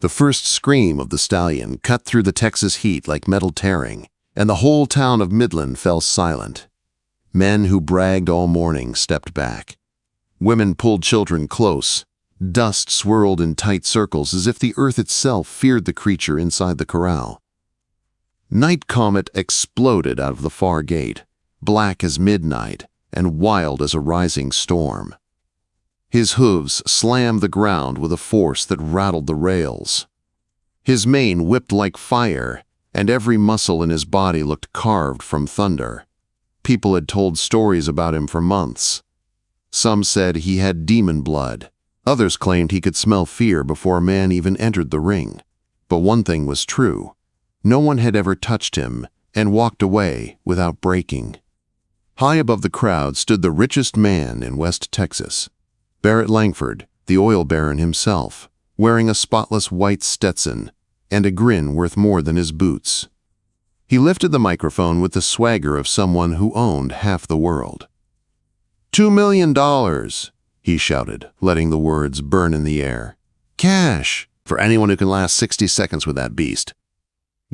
The first scream of the stallion cut through the Texas heat like metal tearing, and the whole town of Midland fell silent. Men who bragged all morning stepped back. Women pulled children close. Dust swirled in tight circles as if the earth itself feared the creature inside the corral. Night Comet exploded out of the far gate, black as midnight and wild as a rising storm. His hooves slammed the ground with a force that rattled the rails. His mane whipped like fire, and every muscle in his body looked carved from thunder. People had told stories about him for months. Some said he had demon blood. Others claimed he could smell fear before a man even entered the ring. But one thing was true. No one had ever touched him and walked away without breaking. High above the crowd stood the richest man in West Texas, Barrett Langford, the oil baron himself, wearing a spotless white Stetson and a grin worth more than his boots. He lifted the microphone with the swagger of someone who owned half the world. $2 million, he shouted, letting the words burn in the air. Cash, for anyone who can last 60 seconds with that beast.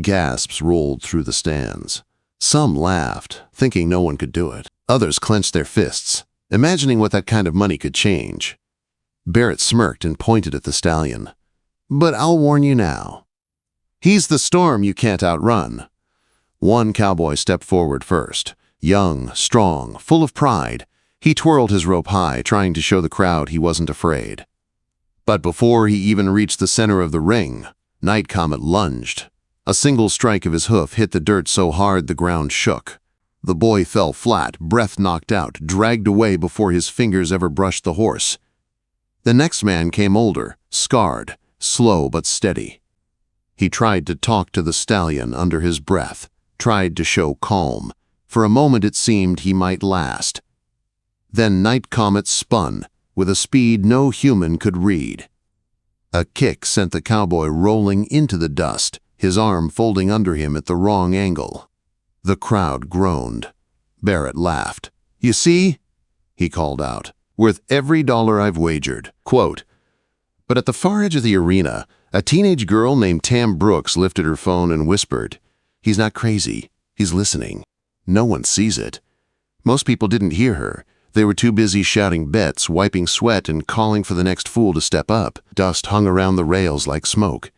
Gasps rolled through the stands. Some laughed, thinking no one could do it. Others clenched their fists, imagining what that kind of money could change. Barrett smirked and pointed at the stallion. But I'll warn you now. He's the storm you can't outrun. One cowboy stepped forward first. Young, strong, full of pride, he twirled his rope high, trying to show the crowd he wasn't afraid. But before he even reached the center of the ring, Night Comet lunged. A single strike of his hoof hit the dirt so hard the ground shook. The boy fell flat, breath knocked out, dragged away before his fingers ever brushed the horse. The next man came older, scarred, slow but steady. He tried to talk to the stallion under his breath, tried to show calm. For a moment it seemed he might last. Then Night Comet spun, with a speed no human could read. A kick sent the cowboy rolling into the dust, his arm folding under him at the wrong angle. The crowd groaned. Barrett laughed. You see? He called out. Worth every dollar I've wagered. Quote, but at the far edge of the arena, a teenage girl named Tam Brooks lifted her phone and whispered, he's not crazy. He's listening. No one sees it. Most people didn't hear her. They were too busy shouting bets, wiping sweat, and calling for the next fool to step up. Dust hung around the rails like smoke,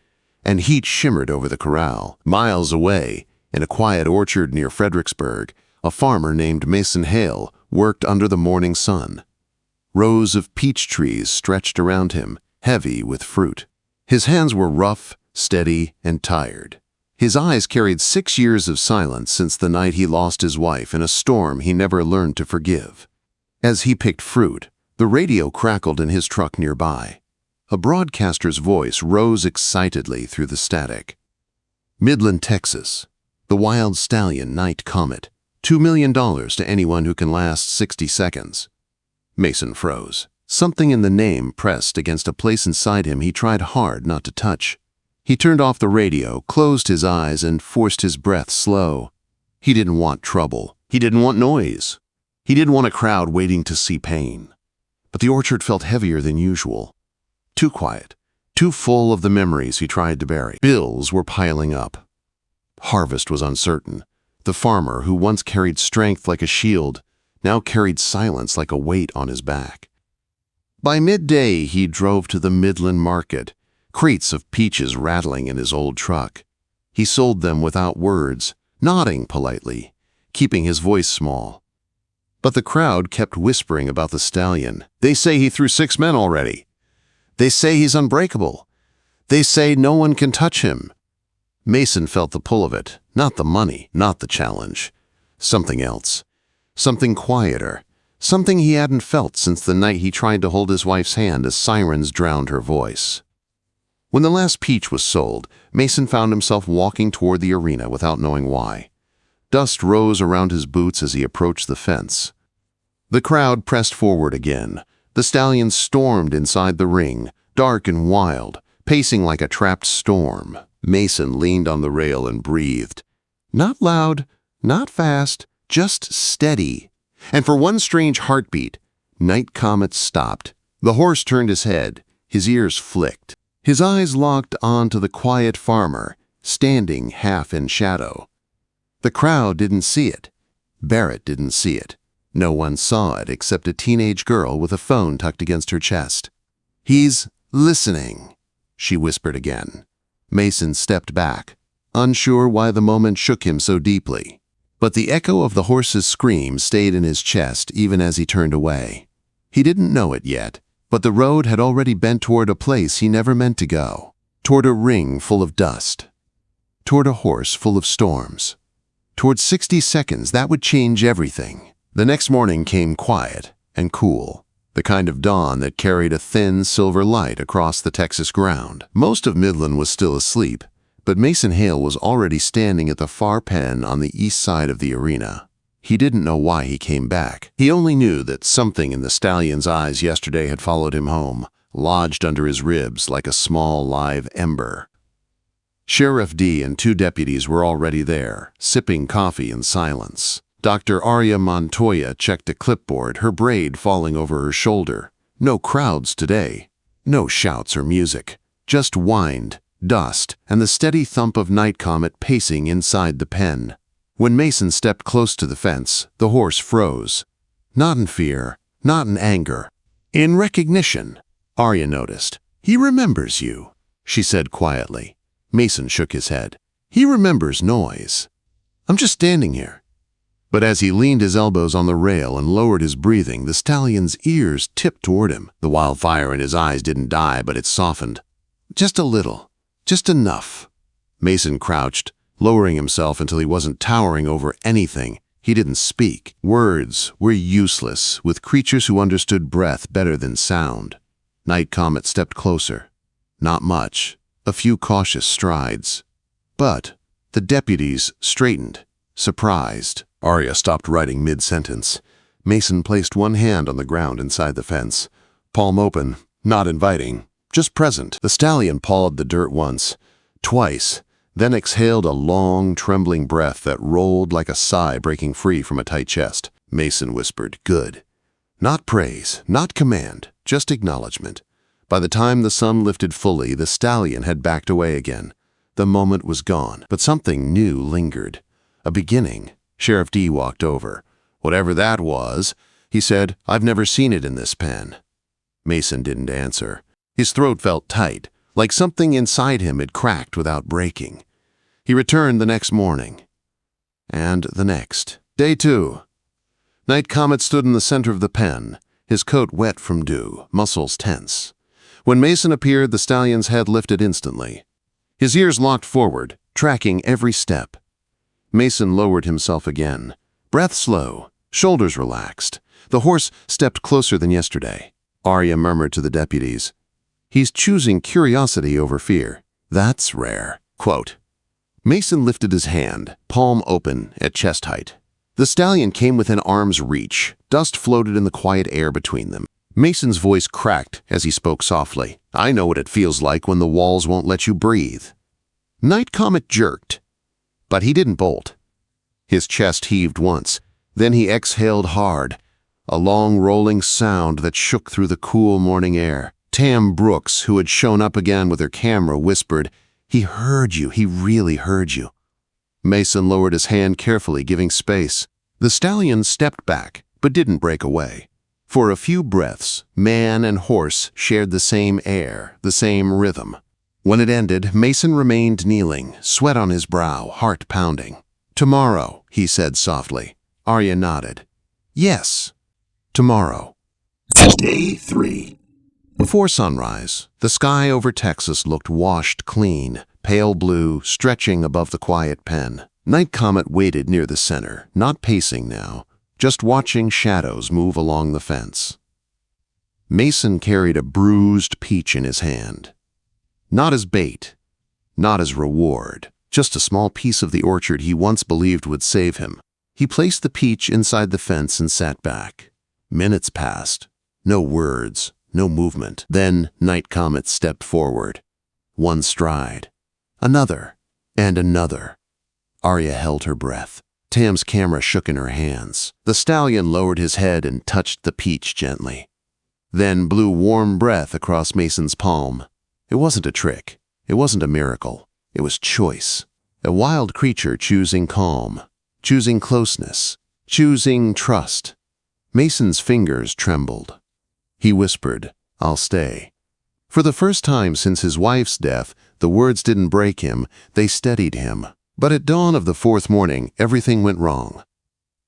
and heat shimmered over the corral. Miles away, in a quiet orchard near Fredericksburg, a farmer named Mason Hale worked under the morning sun. Rows of peach trees stretched around him, heavy with fruit. His hands were rough, steady, and tired. His eyes carried 6 years of silence since the night he lost his wife in a storm he never learned to forgive. As he picked fruit, the radio crackled in his truck nearby. A broadcaster's voice rose excitedly through the static. Midland, Texas. The wild stallion Night Comet. $2 million to anyone who can last 60 seconds. Mason froze. Something in the name pressed against a place inside him he tried hard not to touch. He turned off the radio, closed his eyes, and forced his breath slow. He didn't want trouble. He didn't want noise. He didn't want a crowd waiting to see pain. But the orchard felt heavier than usual. Too quiet, too full of the memories he tried to bury. Bills were piling up. Harvest was uncertain. The farmer, who once carried strength like a shield, now carried silence like a weight on his back. By midday, he drove to the Midland market, crates of peaches rattling in his old truck. He sold them without words, nodding politely, keeping his voice small. But the crowd kept whispering about the stallion. They say he threw 6 men already. They say he's unbreakable. They say no one can touch him. Mason felt the pull of it, not the money, not the challenge. Something else. Something quieter. Something he hadn't felt since the night he tried to hold his wife's hand as sirens drowned her voice. When the last peach was sold, Mason found himself walking toward the arena without knowing why. Dust rose around his boots as he approached the fence. The crowd pressed forward again. The stallion stormed inside the ring, dark and wild, pacing like a trapped storm. Mason leaned on the rail and breathed. Not loud, not fast, just steady. And for one strange heartbeat, Night Comet stopped. The horse turned his head. His ears flicked. His eyes locked onto the quiet farmer, standing half in shadow. The crowd didn't see it. Barrett didn't see it. No one saw it except a teenage girl with a phone tucked against her chest. "He's listening," she whispered again. Mason stepped back, unsure why the moment shook him so deeply. But the echo of the horse's scream stayed in his chest even as he turned away. He didn't know it yet, but the road had already bent toward a place he never meant to go, toward a ring full of dust, toward a horse full of storms, toward 60 seconds that would change everything. The next morning came quiet and cool, the kind of dawn that carried a thin silver light across the Texas ground. Most of Midland was still asleep, but Mason Hale was already standing at the far pen on the east side of the arena. He didn't know why he came back. He only knew that something in the Stallion's eyes yesterday had followed him home, lodged under his ribs like a small live ember. Sheriff D and 2 deputies were already there, sipping coffee in silence. Dr. Arya Montoya checked a clipboard, her braid falling over her shoulder. No crowds today. No shouts or music. Just wind, dust, and the steady thump of Night Comet pacing inside the pen. When Mason stepped close to the fence, the horse froze. Not in fear, not in anger. In recognition, Arya noticed. "He remembers you," she said quietly. Mason shook his head. "He remembers noise. I'm just standing here." But as he leaned his elbows on the rail and lowered his breathing, the Stallion's ears tipped toward him. The wildfire in his eyes didn't die, but it softened. Just a little. Just enough. Mason crouched, lowering himself until he wasn't towering over anything. He didn't speak. Words were useless with creatures who understood breath better than sound. Night Comet stepped closer. Not much. A few cautious strides. But the deputies straightened, surprised. Arya stopped writing mid-sentence. Mason placed one hand on the ground inside the fence, palm open, not inviting, just present. The Stallion pawed the dirt once, twice, then exhaled a long, trembling breath that rolled like a sigh breaking free from a tight chest. Mason whispered, "Good." Not praise, not command, just acknowledgement. By the time the sun lifted fully, the Stallion had backed away again. The moment was gone, but something new lingered. A beginning. Sheriff D walked over. "Whatever that was," he said, "I've never seen it in this pen." Mason didn't answer. His throat felt tight, like something inside him had cracked without breaking. He returned the next morning. And the next. Day 2. Night Comet stood in the center of the pen, his coat wet from dew, muscles tense. When Mason appeared, the Stallion's head lifted instantly. His ears locked forward, tracking every step. Mason lowered himself again. Breath slow, shoulders relaxed. The horse stepped closer than yesterday. Arya murmured to the deputies, "He's choosing curiosity over fear. That's rare." Quote. Mason lifted his hand, palm open, at chest height. The Stallion came within arm's reach. Dust floated in the quiet air between them. Mason's voice cracked as he spoke softly. "I know what it feels like when the walls won't let you breathe." Night Comet jerked, but he didn't bolt. His chest heaved once, then he exhaled hard, a long rolling sound that shook through the cool morning air. Tam Brooks, who had shown up again with her camera, whispered, "He heard you, he really heard you." Mason lowered his hand carefully, giving space. The Stallion stepped back, but didn't break away. For a few breaths, man and horse shared the same air, the same rhythm. When it ended, Mason remained kneeling, sweat on his brow, heart pounding. "Tomorrow," he said softly. Arya nodded. "Yes, tomorrow." Day 3. Before sunrise, the sky over Texas looked washed clean, pale blue, stretching above the quiet pen. Night Comet waited near the center, not pacing now, just watching shadows move along the fence. Mason carried a bruised peach in his hand. Not as bait, not as reward, just a small piece of the orchard he once believed would save him. He placed the peach inside the fence and sat back. Minutes passed. No words, no movement. Then Night Comet stepped forward. One stride. Another. And another. Arya held her breath. Tam's camera shook in her hands. The Stallion lowered his head and touched the peach gently. Then blew warm breath across Mason's palm. It wasn't a trick. It wasn't a miracle. It was choice. A wild creature choosing calm, choosing closeness, choosing trust. Mason's fingers trembled. He whispered, "I'll stay." For the first time since his wife's death, the words didn't break him, they steadied him. But at dawn of the fourth morning, everything went wrong.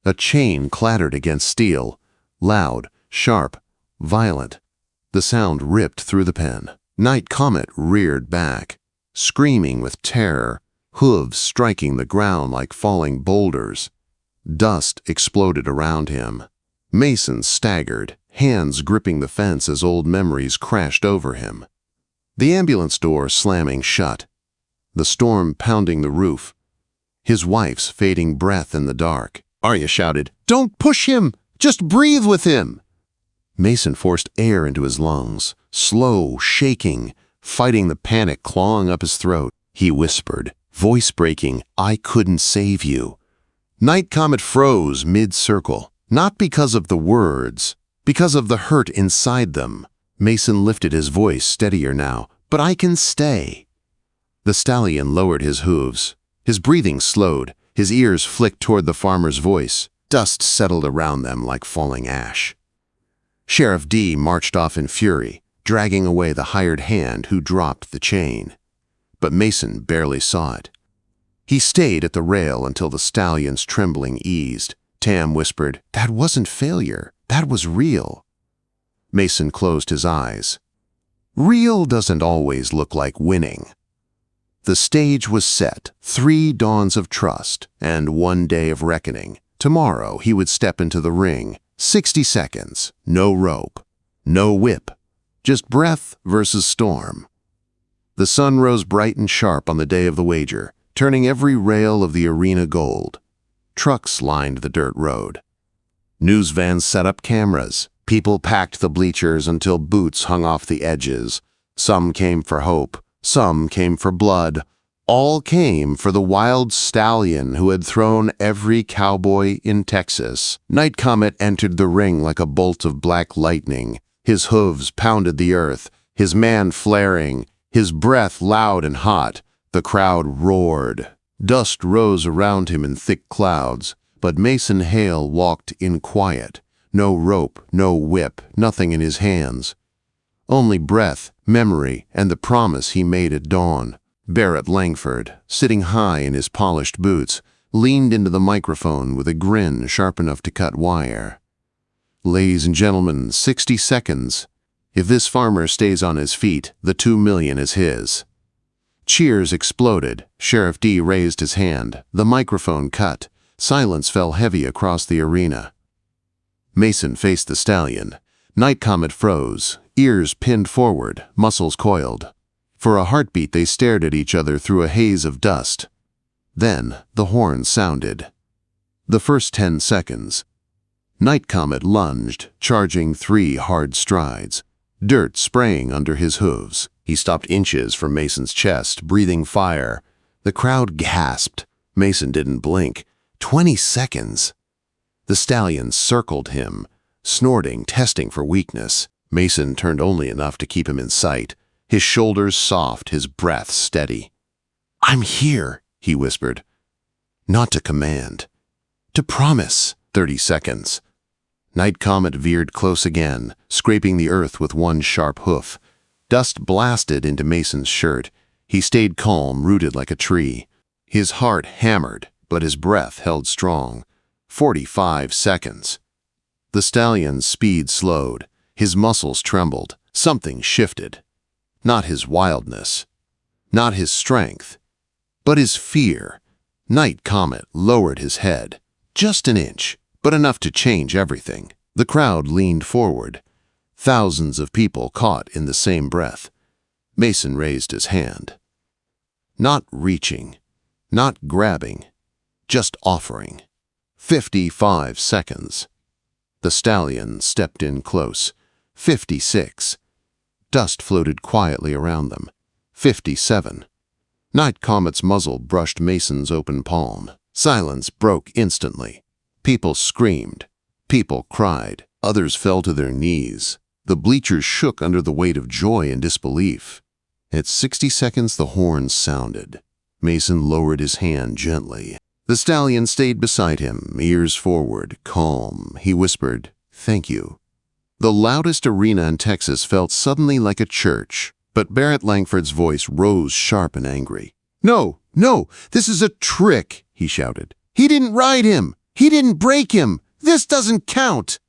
A chain clattered against steel, loud, sharp, violent. The sound ripped through the pen. Night Comet reared back, screaming with terror, hooves striking the ground like falling boulders. Dust exploded around him. Mason staggered, hands gripping the fence as old memories crashed over him. The ambulance door slamming shut. The storm pounding the roof. His wife's fading breath in the dark. Arya shouted, "Don't push him! Just breathe with him!" Mason forced air into his lungs, slow, shaking, fighting the panic clawing up his throat. He whispered, voice breaking, "I couldn't save you." Night Comet froze mid-circle, not because of the words, because of the hurt inside them. Mason lifted his voice steadier now, "But I can stay." The stallion lowered his hooves. His breathing slowed, his ears flicked toward the farmer's voice. Dust settled around them like falling ash. Sheriff D marched off in fury, dragging away the hired hand who dropped the chain. But Mason barely saw it. He stayed at the rail until the stallion's trembling eased. Tam whispered, "That wasn't failure, that was real." Mason closed his eyes. Real doesn't always look like winning. The stage was set, 3 dawns of trust and 1 day of reckoning. Tomorrow he would step into the ring. 60 seconds, no rope, no whip, just breath versus storm. The sun rose bright and sharp on the day of the wager, turning every rail of the arena gold. Trucks lined the dirt road. News vans set up cameras. People packed the bleachers until boots hung off the edges. Some came for hope, some came for blood. All came for the wild stallion who had thrown every cowboy in Texas. Night Comet entered the ring like a bolt of black lightning. His hooves pounded the earth, his man flaring, his breath loud and hot. The crowd roared. Dust rose around him in thick clouds, but Mason Hale walked in quiet. No rope, no whip, nothing in his hands. Only breath, memory, and the promise he made at dawn. Barrett Langford, sitting high in his polished boots, leaned into the microphone with a grin sharp enough to cut wire. "Ladies and gentlemen, 60 seconds. If this farmer stays on his feet, the $2 million is his." Cheers exploded. Sheriff D raised his hand. The microphone cut. Silence fell heavy across the arena. Mason faced the stallion. Night Comet froze, ears pinned forward, muscles coiled. For a heartbeat they stared at each other through a haze of dust. Then the horn sounded. The first 10 seconds. Night Comet lunged, charging 3 hard strides. Dirt spraying under his hooves. He stopped inches from Mason's chest, breathing fire. The crowd gasped. Mason didn't blink. 20 seconds. The stallion circled him, snorting, testing for weakness. Mason turned only enough to keep him in sight. His shoulders soft, his breath steady. "I'm here," he whispered. Not to command. To promise. 30 seconds. Night Comet veered close again, scraping the earth with one sharp hoof. Dust blasted into Mason's shirt. He stayed calm, rooted like a tree. His heart hammered, but his breath held strong. 45 seconds. The stallion's speed slowed. His muscles trembled. Something shifted. Not his wildness, not his strength, but his fear. Night Comet lowered his head, just an inch, but enough to change everything. The crowd leaned forward, thousands of people caught in the same breath. Mason raised his hand. Not reaching, not grabbing, just offering. 55 seconds. The stallion stepped in close. 56. Dust floated quietly around them. 57. Night Comet's muzzle brushed Mason's open palm. Silence broke instantly. People screamed. People cried. Others fell to their knees. The bleachers shook under the weight of joy and disbelief. At 60 seconds, the horn sounded. Mason lowered his hand gently. The stallion stayed beside him, ears forward, calm. He whispered, "Thank you." The loudest arena in Texas felt suddenly like a church, but Barrett Langford's voice rose sharp and angry. "No, no, this is a trick," he shouted. "He didn't ride him. He didn't break him. This doesn't count."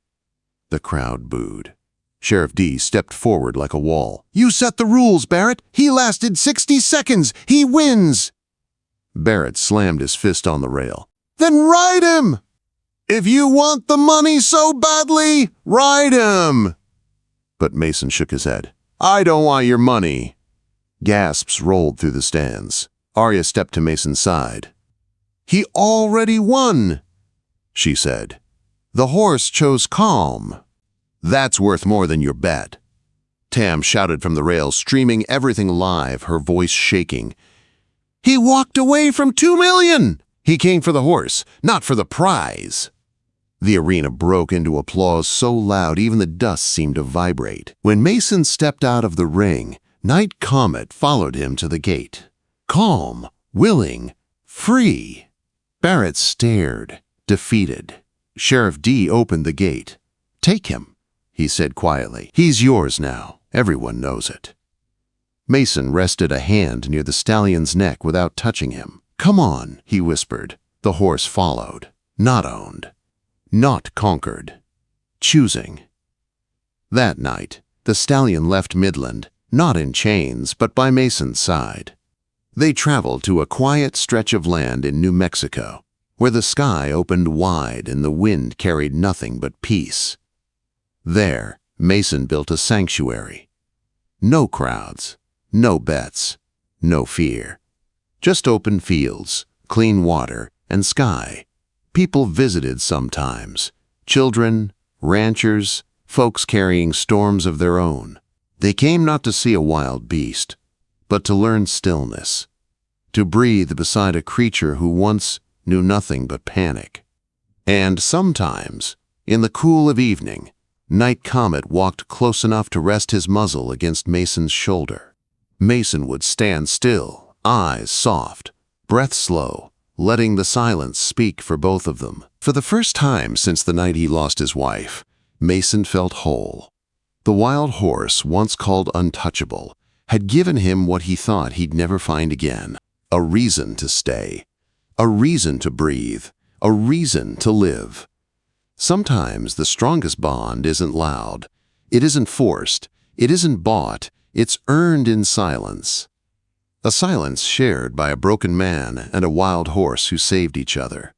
The crowd booed. Sheriff D stepped forward like a wall. "You set the rules, Barrett. He lasted 60 seconds. He wins." Barrett slammed his fist on the rail. "Then ride him! If you want the money so badly, ride him!" But Mason shook his head. "I don't want your money." Gasps rolled through the stands. Arya stepped to Mason's side. "He already won," she said. "The horse chose calm." "That's worth more than your bet." Tam shouted from the rail, streaming everything live, her voice shaking. "He walked away from $2 million! He came for the horse, not for the prize." The arena broke into applause so loud even the dust seemed to vibrate. When Mason stepped out of the ring, Night Comet followed him to the gate. Calm, willing, free. Barrett stared, defeated. Sheriff D opened the gate. "Take him," he said quietly. "He's yours now. Everyone knows it." Mason rested a hand near the stallion's neck without touching him. "Come on," he whispered. The horse followed. Not owned. Not conquered. Choosing. That night, the stallion left Midland, not in chains, but by Mason's side. They traveled to a quiet stretch of land in New Mexico, where the sky opened wide and the wind carried nothing but peace. There, Mason built a sanctuary. No crowds, no bets, no fear. Just open fields, clean water, and sky. People visited sometimes. Children, ranchers, folks carrying storms of their own. They came not to see a wild beast, but to learn stillness, to breathe beside a creature who once knew nothing but panic. And sometimes, in the cool of evening, Night Comet walked close enough to rest his muzzle against Mason's shoulder. Mason would stand still, eyes soft, breath slow, letting the silence speak for both of them. For the first time since the night he lost his wife, Mason felt whole. The wild horse, once called untouchable, had given him what he thought he'd never find again: a reason to stay, a reason to breathe, a reason to live. Sometimes the strongest bond isn't loud, it isn't forced, it isn't bought, it's earned in silence. A silence shared by a broken man and a wild horse who saved each other.